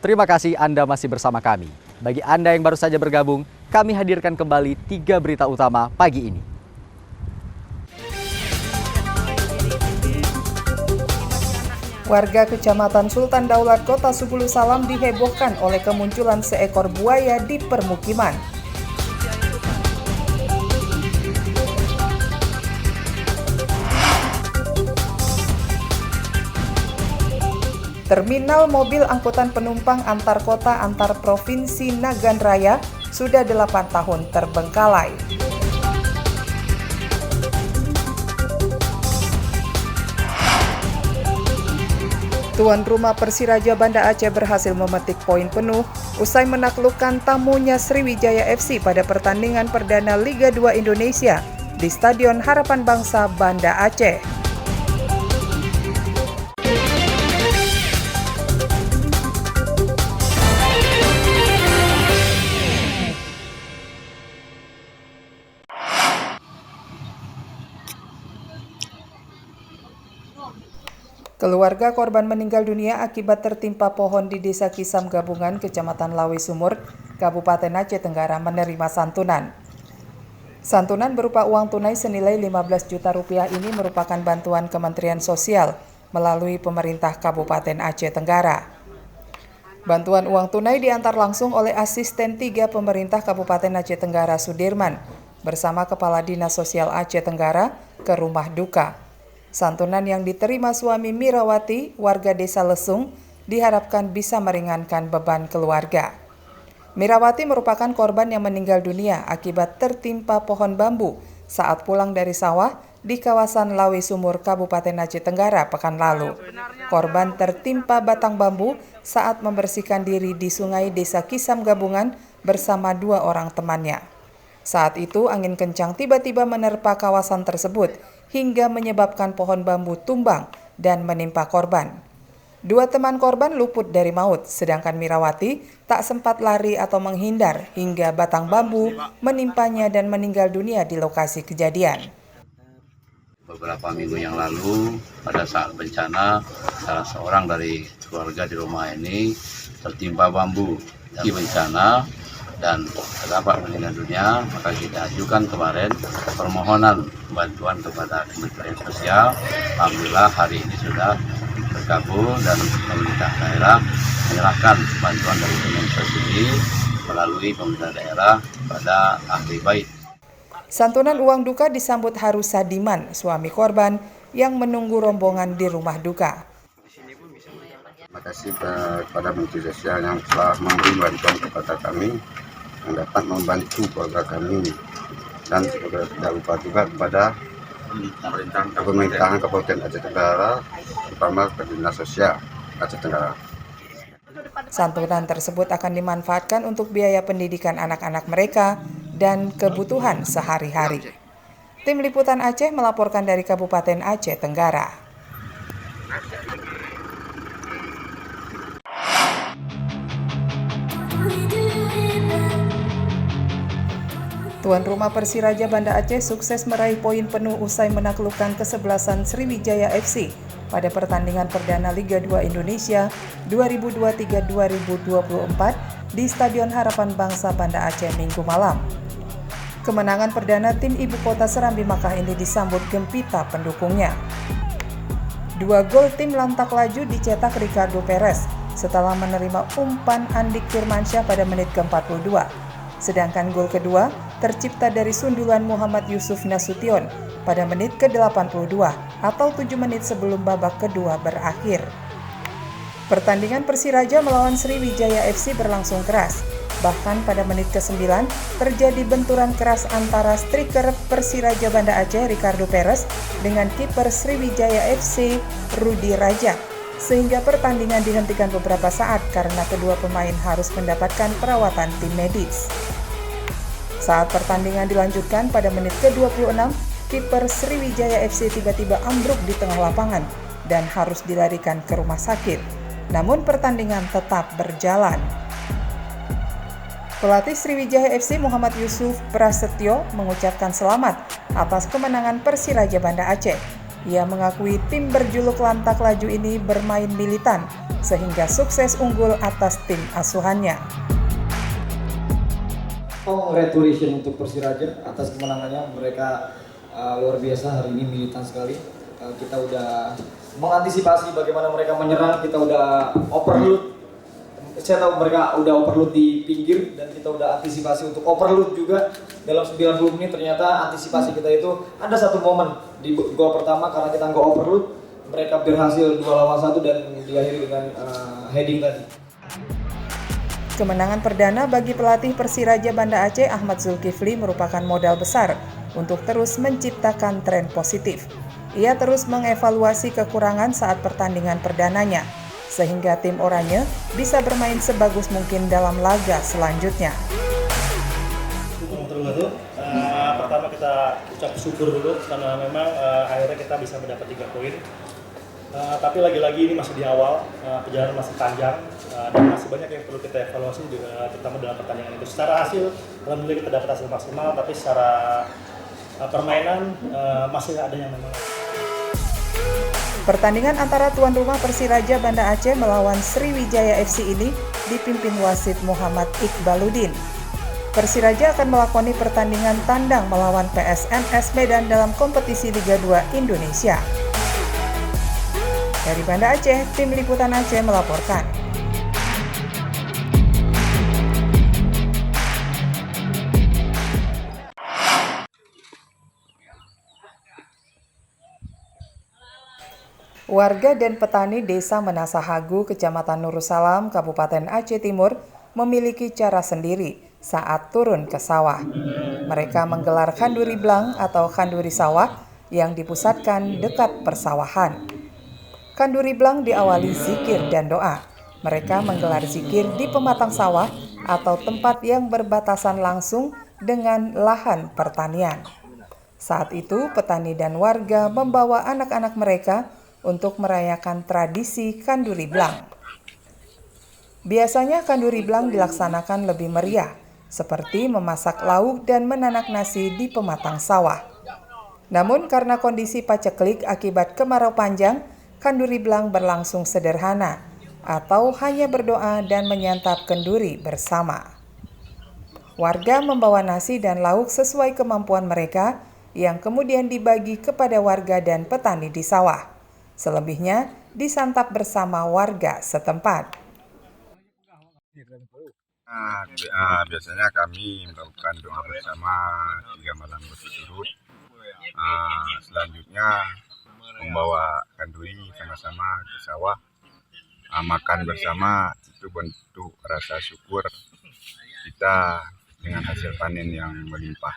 Terima kasih Anda masih bersama kami. Bagi Anda yang baru saja bergabung, kami hadirkan kembali 3 berita utama pagi ini. Warga Kecamatan Sultan Daulat Kota Subulu Salam dihebohkan oleh kemunculan seekor buaya di permukiman. Terminal mobil angkutan penumpang antar kota antar provinsi Nagan Raya sudah 8 tahun terbengkalai. Tuan rumah Persiraja Banda Aceh berhasil memetik poin penuh usai menaklukkan tamunya Sriwijaya FC pada pertandingan perdana Liga 2 Indonesia di Stadion Harapan Bangsa Banda Aceh. Keluarga korban meninggal dunia akibat tertimpa pohon di Desa Kisam Gabungan, Kecamatan Lawe Sumur, Kabupaten Aceh Tenggara menerima santunan. Santunan berupa uang tunai senilai 15 juta rupiah ini merupakan bantuan Kementerian Sosial melalui pemerintah Kabupaten Aceh Tenggara. Bantuan uang tunai diantar langsung oleh Asisten 3 Pemerintah Kabupaten Aceh Tenggara Sudirman bersama Kepala Dinas Sosial Aceh Tenggara ke rumah duka. Santunan yang diterima suami Mirawati, warga desa Lesung, diharapkan bisa meringankan beban keluarga. Mirawati merupakan korban yang meninggal dunia akibat tertimpa pohon bambu saat pulang dari sawah di kawasan Lawe Sumur, Kabupaten Aceh Tenggara pekan lalu. Korban tertimpa batang bambu saat membersihkan diri di sungai Desa Kisam Gabungan bersama 2 orang temannya. Saat itu angin kencang tiba-tiba menerpa kawasan tersebut hingga menyebabkan pohon bambu tumbang dan menimpa korban. 2 teman korban luput dari maut, sedangkan Mirawati tak sempat lari atau menghindar hingga batang bambu menimpanya dan meninggal dunia di lokasi kejadian. Beberapa minggu yang lalu, pada saat bencana, salah seorang dari keluarga di rumah ini tertimpa bambu di bencana dan terdapat meninggal dunia. Maka kita ajukan kemarin permohonan bantuan kepada Kementerian Sosial. Alhamdulillah hari ini sudah bergabung dan pemerintah daerah menyerahkan bantuan dari Kemensos ini melalui pemerintah daerah pada ahli bait. Santunan uang duka disambut haru Sadiman, suami korban yang menunggu rombongan di rumah duka. Terima kasih kepada Menteri Sosial yang telah memberi bantuan kepada kami yang dapat membantu keluarga kami, dan tidak lupa juga kepada pemerintahan Kabupaten Aceh Tenggara, terutama ke Dinas Sosial Aceh Tenggara. Santunan tersebut akan dimanfaatkan untuk biaya pendidikan anak-anak mereka dan kebutuhan sehari-hari. Tim Liputan Aceh melaporkan dari Kabupaten Aceh Tenggara. Tuan rumah Persiraja Banda Aceh sukses meraih poin penuh usai menaklukkan kesebelasan Sriwijaya FC pada pertandingan perdana Liga 2 Indonesia 2023-2024 di Stadion Harapan Bangsa Banda Aceh Minggu malam. Kemenangan perdana tim ibu kota Serambi Makkah ini disambut gempita pendukungnya. 2 gol tim lantak laju dicetak Ricardo Perez setelah menerima umpan Andik Firmansyah pada menit ke-42. Sedangkan gol kedua tercipta dari sundulan Muhammad Yusuf Nasution pada menit ke-82 atau 7 menit sebelum babak kedua berakhir. Pertandingan Persiraja melawan Sriwijaya FC berlangsung keras. Bahkan pada menit ke-9 terjadi benturan keras antara striker Persiraja Banda Aceh Ricardo Perez dengan kiper Sriwijaya FC Rudi Rajak, sehingga pertandingan dihentikan beberapa saat karena kedua pemain harus mendapatkan perawatan tim medis. Saat pertandingan dilanjutkan pada menit ke-26, kiper Sriwijaya FC tiba-tiba ambruk di tengah lapangan dan harus dilarikan ke rumah sakit. Namun pertandingan tetap berjalan. Pelatih Sriwijaya FC Muhammad Yusuf Prasetyo mengucapkan selamat atas kemenangan Persiraja Banda Aceh. Ia mengakui tim berjuluk Lantak Laju ini bermain militan sehingga sukses unggul atas tim asuhannya. Congratulations untuk Persiraja atas kemenangannya. Mereka luar biasa hari ini, militan sekali. Kita udah mengantisipasi bagaimana mereka menyerang, kita udah overload. Saya tahu mereka udah overload di pinggir dan kita udah antisipasi untuk overload juga dalam 90 menit. Ternyata antisipasi kita itu ada satu momen di gol pertama karena kita nggak overload, mereka berhasil 2-1 dan diakhiri dengan heading tadi. Kemenangan perdana bagi pelatih Persiraja Banda Aceh Ahmad Zulkifli merupakan modal besar untuk terus menciptakan tren positif. Ia terus mengevaluasi kekurangan saat pertandingan perdananya, sehingga tim oranye bisa bermain sebagus mungkin dalam laga selanjutnya. Pertama kita ucap syukur dulu karena memang akhirnya kita bisa mendapat 3 poin. Tapi lagi-lagi ini masih di awal, perjalanan masih panjang dan masih banyak yang perlu kita evaluasi juga, terutama dalam pertandingan itu. Secara hasil, alhamdulillah kita dapat hasil maksimal, tapi secara permainan masih ada yang memang. Pertandingan antara tuan rumah Persiraja Banda Aceh melawan Sriwijaya FC ini dipimpin wasit Muhammad Iqbaluddin. Persiraja akan melakoni pertandingan tandang melawan PSMS Medan dalam kompetisi Liga 2 Indonesia. Dari Banda Aceh, tim Liputan Aceh melaporkan. Warga dan petani Desa Menasahagu, Kecamatan Nurusalam, Kabupaten Aceh Timur memiliki cara sendiri saat turun ke sawah. Mereka menggelar kanduri blang atau kanduri sawah yang dipusatkan dekat persawahan. Kanduri blang diawali zikir dan doa. Mereka menggelar zikir di pematang sawah atau tempat yang berbatasan langsung dengan lahan pertanian. Saat itu, petani dan warga membawa anak-anak mereka untuk merayakan tradisi kanduri blang. Biasanya kanduri blang dilaksanakan lebih meriah, seperti memasak lauk dan menanak nasi di pematang sawah. Namun karena kondisi paceklik akibat kemarau panjang, kanduri blang berlangsung sederhana, atau hanya berdoa dan menyantap kenduri bersama. Warga membawa nasi dan lauk sesuai kemampuan mereka, yang kemudian dibagi kepada warga dan petani di sawah. Selebihnya disantap bersama warga setempat. Biasanya kami melakukan doa bersama 3 malam berturut-turut. Selanjutnya membawa kanduri sama-sama ke sawah, makan bersama. Itu bentuk rasa syukur kita dengan hasil panen yang melimpah.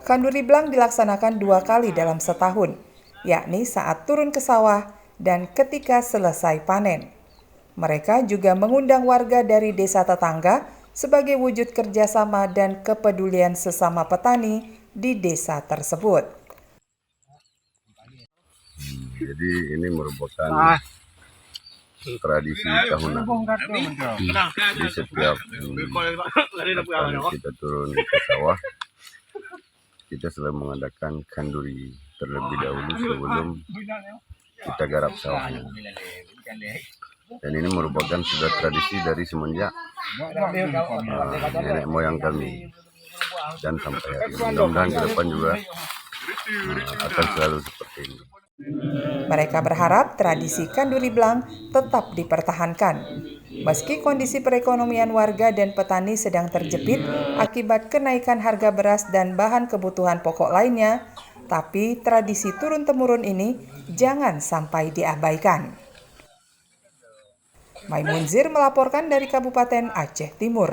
Kanduri blang dilaksanakan 2 kali dalam setahun, yakni saat turun ke sawah dan ketika selesai panen. Mereka juga mengundang warga dari desa tetangga sebagai wujud kerjasama dan kepedulian sesama petani di desa tersebut. Jadi ini merupakan tradisi tahunan. Di setiap kali kita turun ke sawah, kita selalu mengadakan kanduri terlebih dahulu sebelum kita garap sawahnya. Dan ini merupakan sudah tradisi dari semenjak nenek moyang kami dan sampai hari ini. Mudah-mudahan ke depan juga akan selalu seperti ini. Mereka berharap tradisi kanduri blang tetap dipertahankan. Meski kondisi perekonomian warga dan petani sedang terjepit akibat kenaikan harga beras dan bahan kebutuhan pokok lainnya, tapi tradisi turun-temurun ini jangan sampai diabaikan. Maimunzir melaporkan dari Kabupaten Aceh Timur.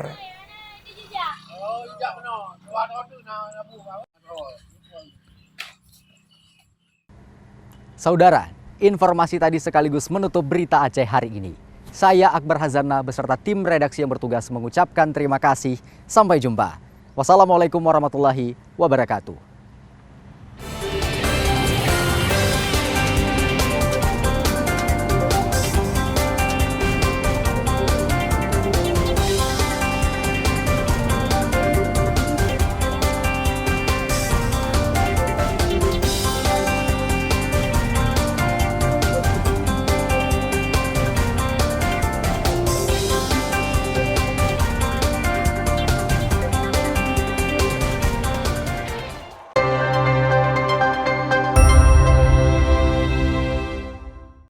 Saudara, informasi tadi sekaligus menutup berita Aceh hari ini. Saya Akbar Hazana beserta tim redaksi yang bertugas mengucapkan terima kasih. Sampai jumpa. Wassalamualaikum warahmatullahi wabarakatuh.